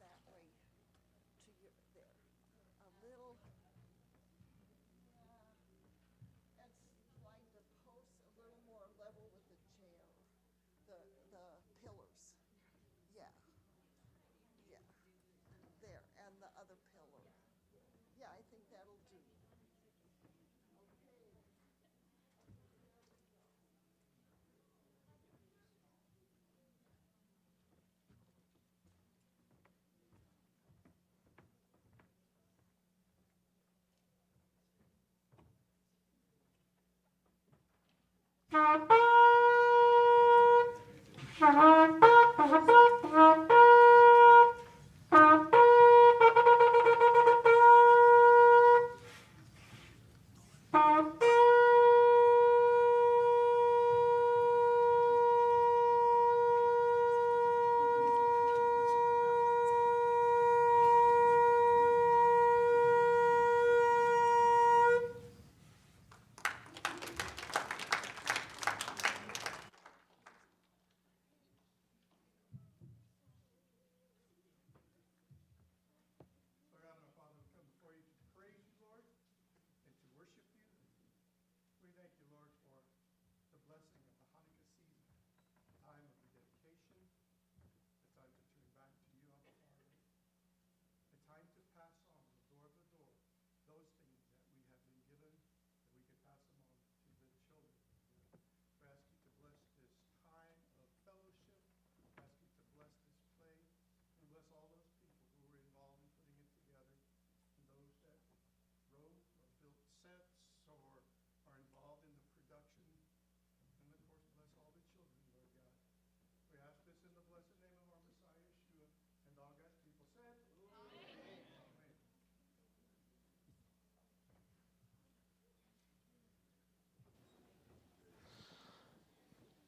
that way to your, there. A little, and slide the posts a little more level with the chair, the pillars. Yeah, yeah, there, and the other pillar. Yeah, I think that'll do.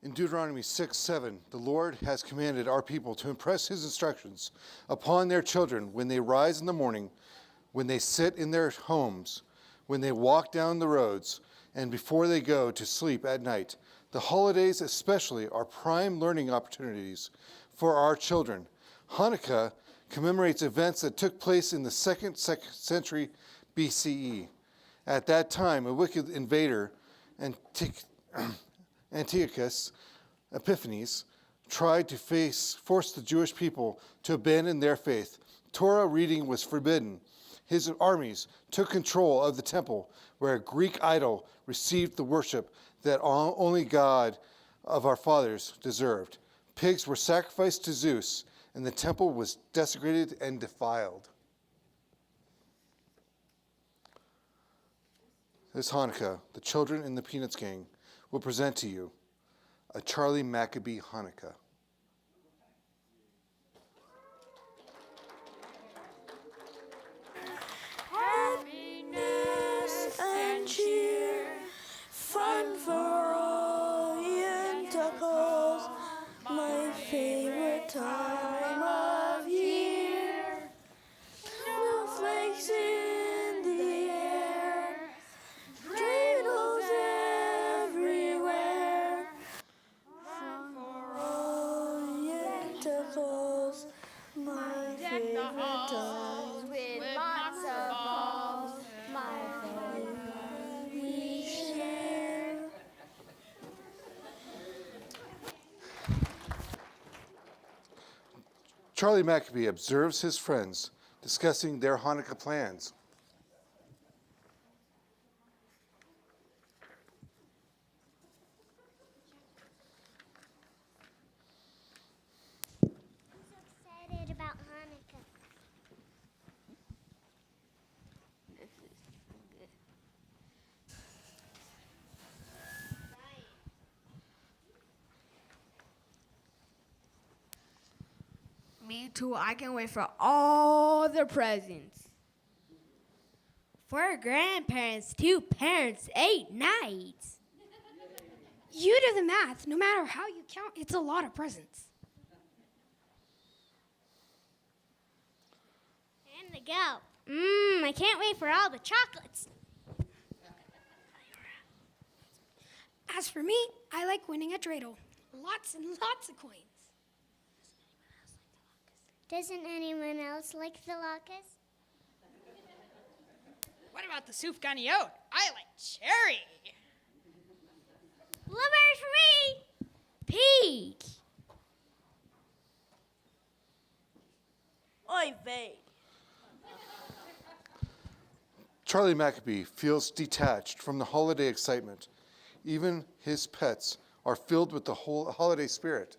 In Deuteronomy 6:7, the Lord has commanded our people to impress his instructions upon their children when they rise in the morning, when they sit in their homes, when they walk down the roads, and before they go to sleep at night. The holidays especially are prime learning opportunities for our children. Hanukkah commemorates events that took place in the second century BCE. At that time, a wicked invader, Antiochus Epiphanes, tried to force the Jewish people to abandon their faith. Torah reading was forbidden. His armies took control of the temple, where a Greek idol received the worship that only God of our fathers deserved. Pigs were sacrificed to Zeus, and the temple was desecrated and defiled. This Hanukkah, the children in the Peanuts gang will present to you a Charlie Maccabee Hanukkah. Happiness and cheer, fun for Orientals, my favorite time of year. Snowflakes in the air, dreidels everywhere. Fun for Orientals, my favorite time. With matzo balls, my favorite we share. Charlie Maccabee observes his friends discussing their Hanukkah plans. I'm so excited about Hanukkah. This is good. Me too. I can't wait for all the presents. For our grandparents, 2 parents, 8 nights. You do the math. No matter how you count, it's a lot of presents. And to go. I can't wait for all the chocolates. As for me, I like winning a dreidel. Lots and lots of coins. Doesn't anyone else like the latkes? What about the sufganiyot? I like cherry. Blueberry for me! Peach! Oy vey. Charlie Maccabee feels detached from the holiday excitement. Even his pets are filled with the whole holiday spirit.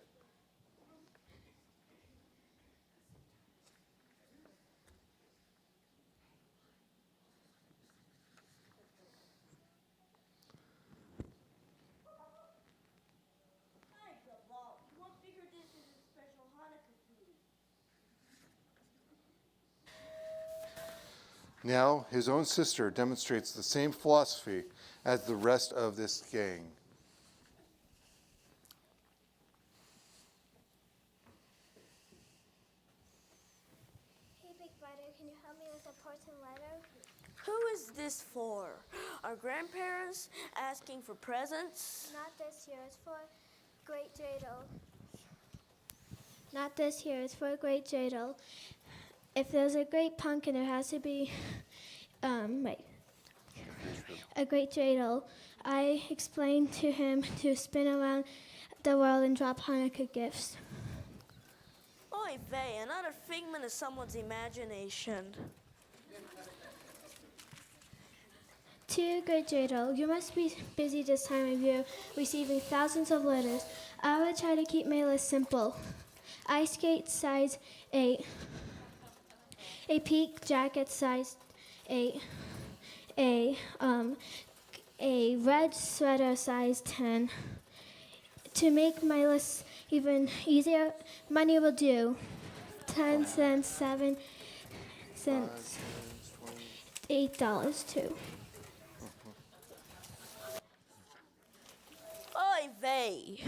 Now, his own sister demonstrates the same philosophy as the rest of this gang. Hey, Big Brother, can you help me with a important letter? Who is this for? Our grandparents asking for presents? Not this year, it's for Great Dreidel. Not this year, it's for Great Dreidel. If there's a great pumpkin, there has to be, a great dreidel. I explained to him to spin around the world and drop Hanukkah gifts. Oy vey, another figment of someone's imagination. To Great Dreidel, you must be busy this time of year, receiving thousands of letters. I will try to keep my list simple. Ice skate size 8. A peak jacket size 8, a red sweater size 10. To make my list even easier, money will do. 10 cents, 7 cents, $8 too. Oy vey.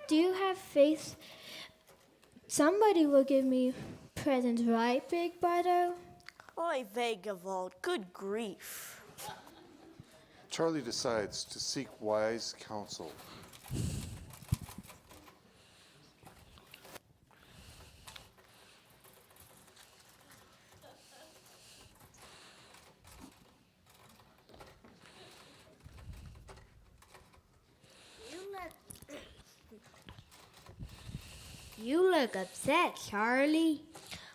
Do you have faith? Somebody will give me presents, right, Big Brother? Oy vey, Gavald. Good grief. Charlie decides to seek wise counsel. You look upset, Charlie.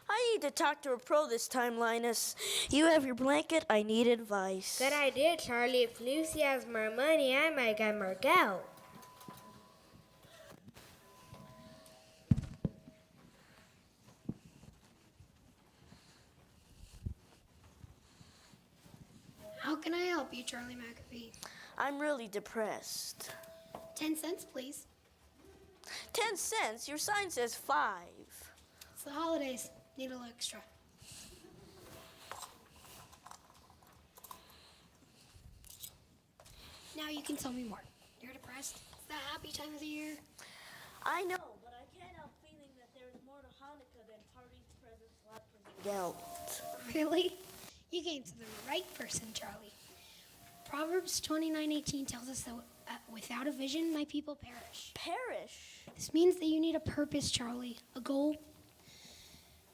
I need to talk to a pro this time, Linus. You have your blanket. I need advice. Good idea, Charlie. If Lucy has more money, I might get more gout. How can I help you, Charlie McAfee? I'm really depressed. 10 cents, please. 10 cents? Your sign says 5. It's the holidays. Need a little extra. Now you can tell me more. You're depressed? It's the happy time of the year. I know, but I can't help feeling that there's more to Hanukkah than parties, presents, latkes, and gout. Really? You came to the right person, Charlie. Proverbs 29:18 tells us that without a vision, my people perish. Perish? This means that you need a purpose, Charlie, a goal.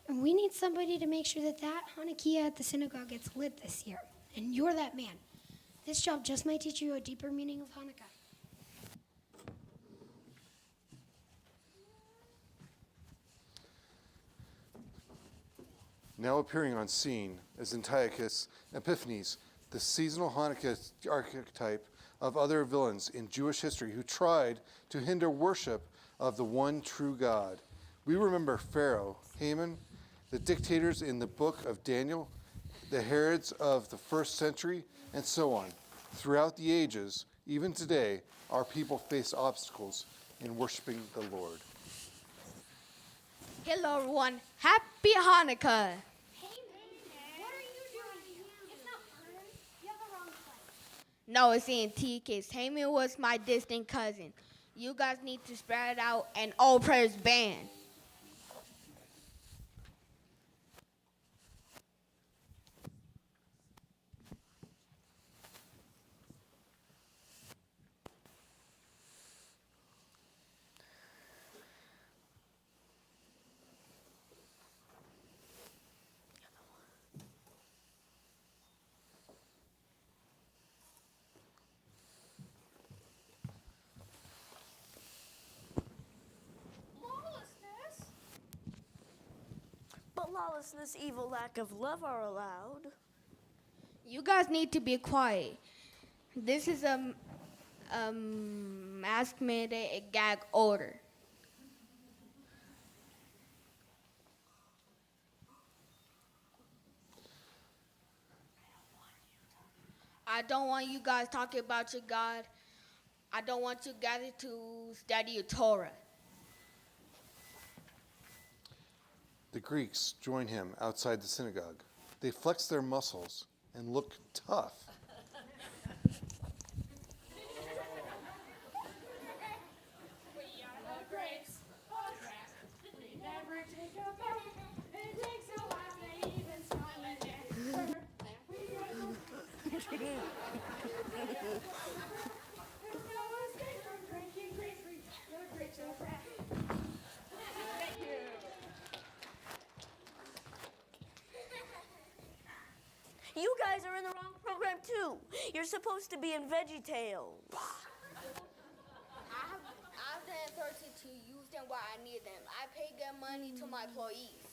And we need somebody to make sure that Hanukkah at the synagogue gets lit this year. And you're that man. This job just might teach you a deeper meaning of Hanukkah. Now appearing on scene as Antiochus Epiphanes, the seasonal Hanukkah archetype of other villains in Jewish history who tried to hinder worship of the one true God. We remember Pharaoh, Haman, the dictators in the book of Daniel, the Herods of the first century, and so on. Throughout the ages, even today, our people face obstacles in worshiping the Lord. Hello, everyone. Happy Hanukkah. No, it's in TK's. Haman was my distant cousin. You guys need to spread it out and all prayers banned. lawlessness, evil, lack of love are allowed. You guys need to be quiet. This is a mask mandate gag order. I don't want you guys talking about your God. I don't want you guys to study your Torah. The Greeks join him outside the synagogue. They flex their muscles and look tough. You guys are in the wrong program too. You're supposed to be in VeggieTales. I've been authority to use them where I need them. I pay good money to my employees.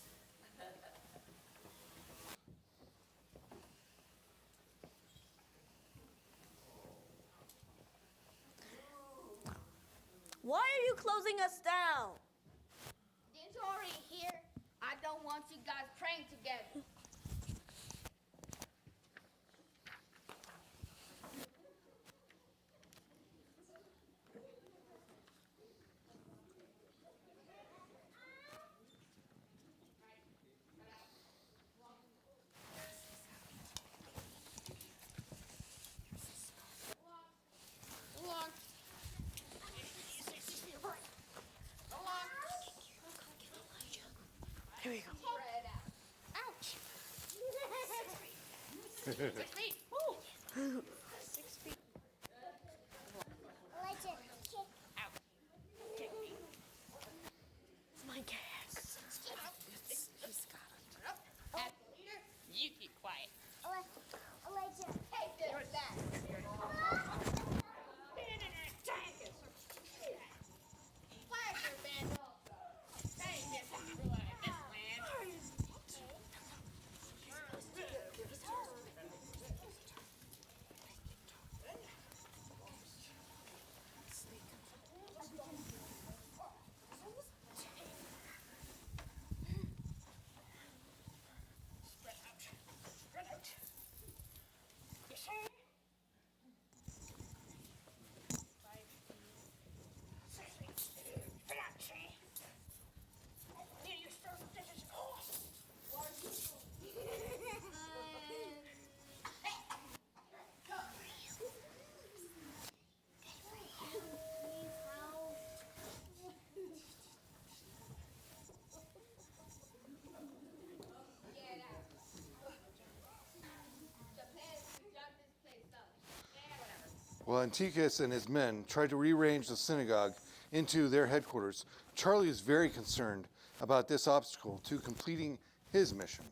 Why are you closing us down? Didn't you already hear? I don't want you guys praying together. Here we go. Ouch. 6 feet. Woo. 6 feet. Out. Kick me. My gas. He's got it. You keep quiet. Take this back. Flash your band up. Hey, Mr. Relax. This land. Spread out. Spread out. Yes, sir. 5 feet. 6 feet. Spread out, see? Yeah, you start with this. While Antiochus and his men tried to rearrange the synagogue into their headquarters, Charlie is very concerned about this obstacle to completing his mission.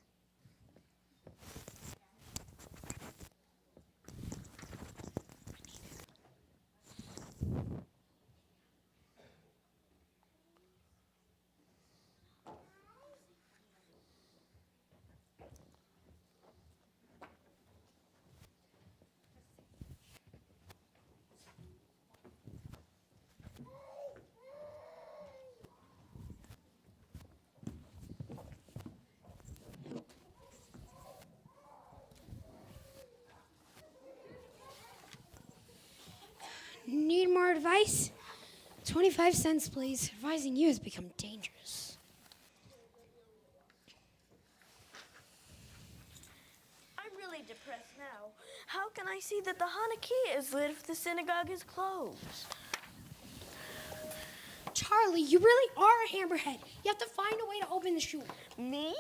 Need more advice? 25 cents, please. Advising you has become dangerous. I'm really depressed now. How can I see that the Hanukkah is lit if the synagogue is closed? Charlie, you really are a hammerhead. You have to find a way to open the shul. Me?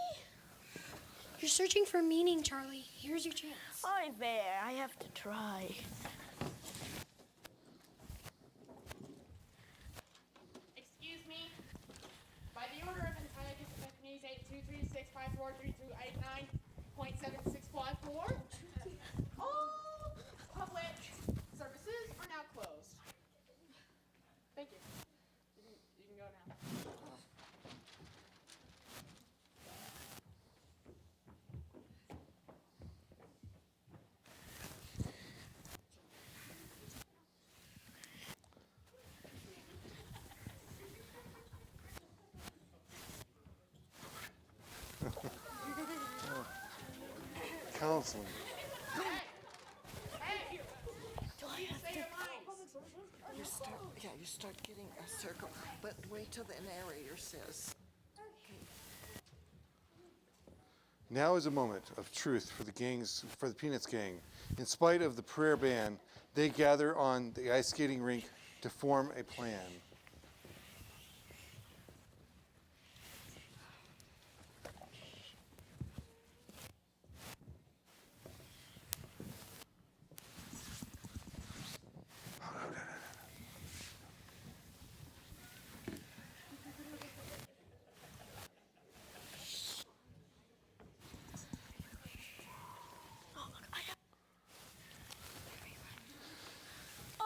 You're searching for meaning, Charlie. Here's your chance. Oh, there. I have to try. Excuse me. By the order of Antiochus Epiphanes 8236543289.7654, all public services are now closed. Thank you. You can go now. Counseling. You start getting a circle, but wait till the narrator says. Now is a moment of truth for the Peanuts gang. In spite of the prayer ban, they gather on the ice skating rink to form a plan.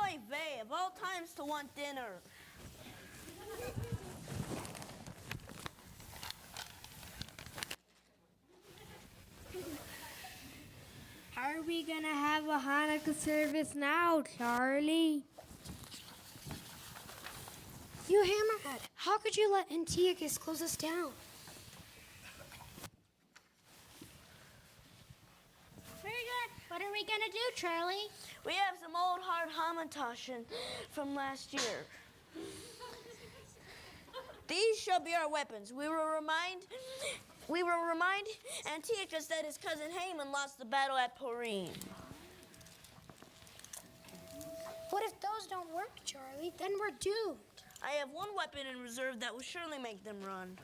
Oy vey, of all times to want dinner. How are we gonna have a Hanukkah service now, Charlie? You hammerhead, how could you let Antiochus close us down? Very good. What are we gonna do, Charlie? We have some old hard hamantaschen from last year. These shall be our weapons. We will remind Antiochus that his cousin Haman lost the battle at Purim. What if those don't work, Charlie? Then we're doomed. I have one weapon in reserve that will surely make them run.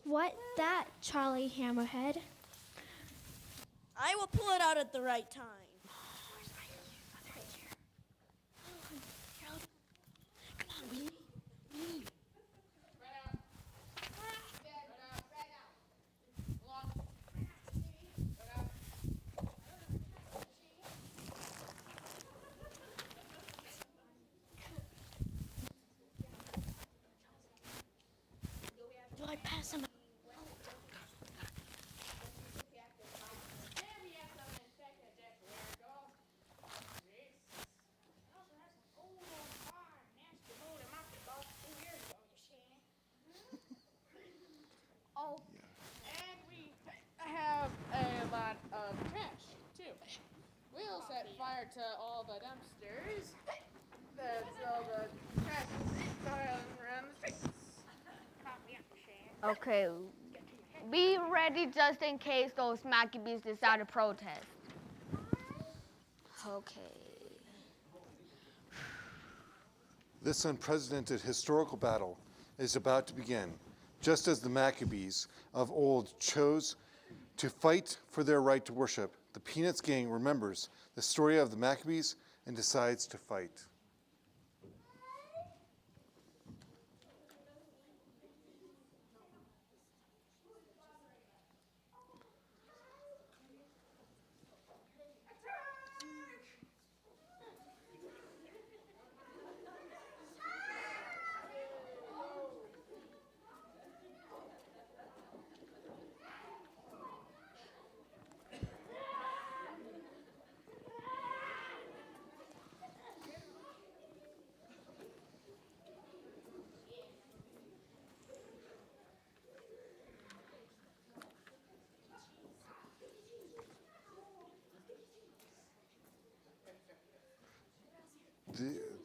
What that, Charlie Hammerhead? I will pull it out at the right time. Do I pass him? Oh, and we have a lot of trash, too. We'll set fire to all the dumpsters. That's all the trash around the streets. Okay, be ready just in case those Maccabees decide to protest. Okay. This unprecedented historical battle is about to begin, just as the Maccabees of old chose to fight for their right to worship. The Peanuts gang remembers the story of the Maccabees and decides to fight.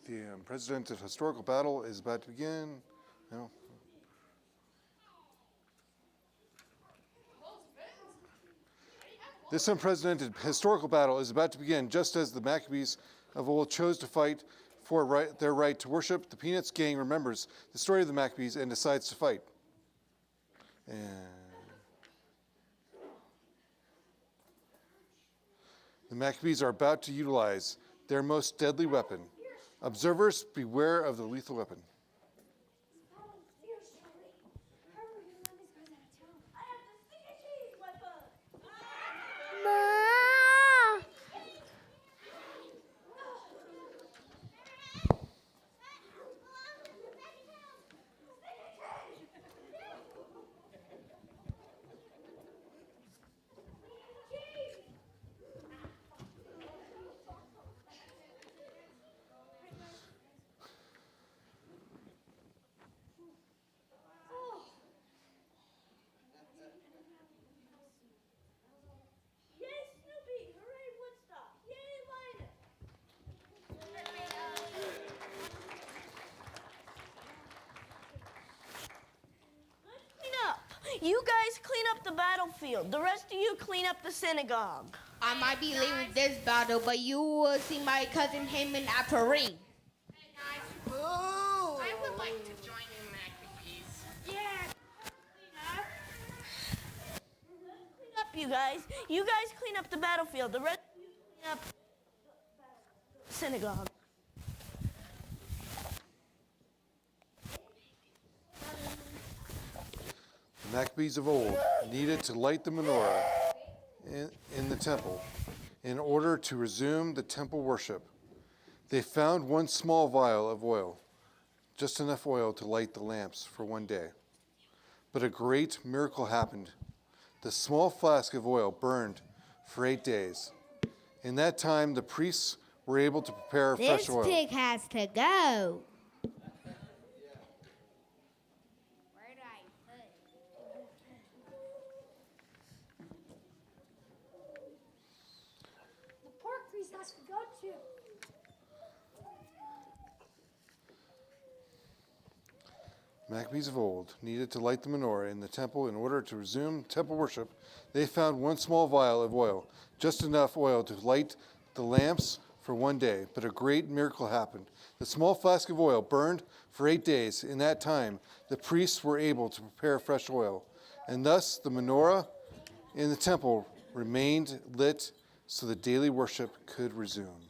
The unprecedented historical battle is about to begin. No. This unprecedented historical battle is about to begin, just as the Maccabees of old chose to fight for their right to worship. The Peanuts gang remembers the story of the Maccabees and decides to fight. And the Maccabees are about to utilize their most deadly weapon. Observers, beware of the lethal weapon. You guys clean up the battlefield. The rest of you clean up the synagogue. I might be leaving this battle, but you will see my cousin Haman at Paris. Hey guys, I would like to join you, Maccabees. Yeah. Clean up, you guys. You guys clean up the battlefield. The rest of you clean up the synagogue. The Maccabees of old needed to light the menorah in the temple in order to resume the temple worship. They found one small vial of oil, just enough oil to light the lamps for one day. But a great miracle happened. The small flask of oil burned for 8 days. In that time, the priests were able to prepare fresh oil. This pig has to go. The pork priest has to go too. Maccabees of old needed to light the menorah in the temple in order to resume temple worship. They found one small vial of oil, just enough oil to light the lamps for one day. But a great miracle happened. The small flask of oil burned for 8 days. In that time, the priests were able to prepare fresh oil. And thus the menorah in the temple remained lit so the daily worship could resume.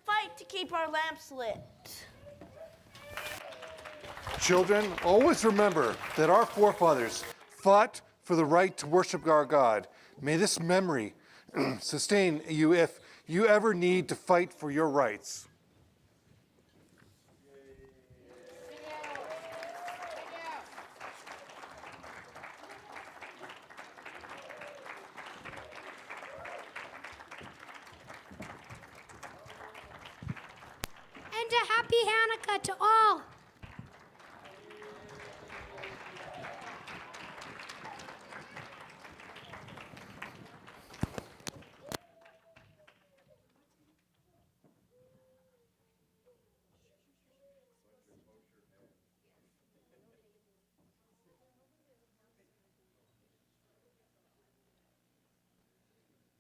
Fight to keep our lamps lit. Children, always remember that our forefathers fought for the right to worship our God. May this memory sustain you if you ever need to fight for your rights. And a happy Hanukkah to all.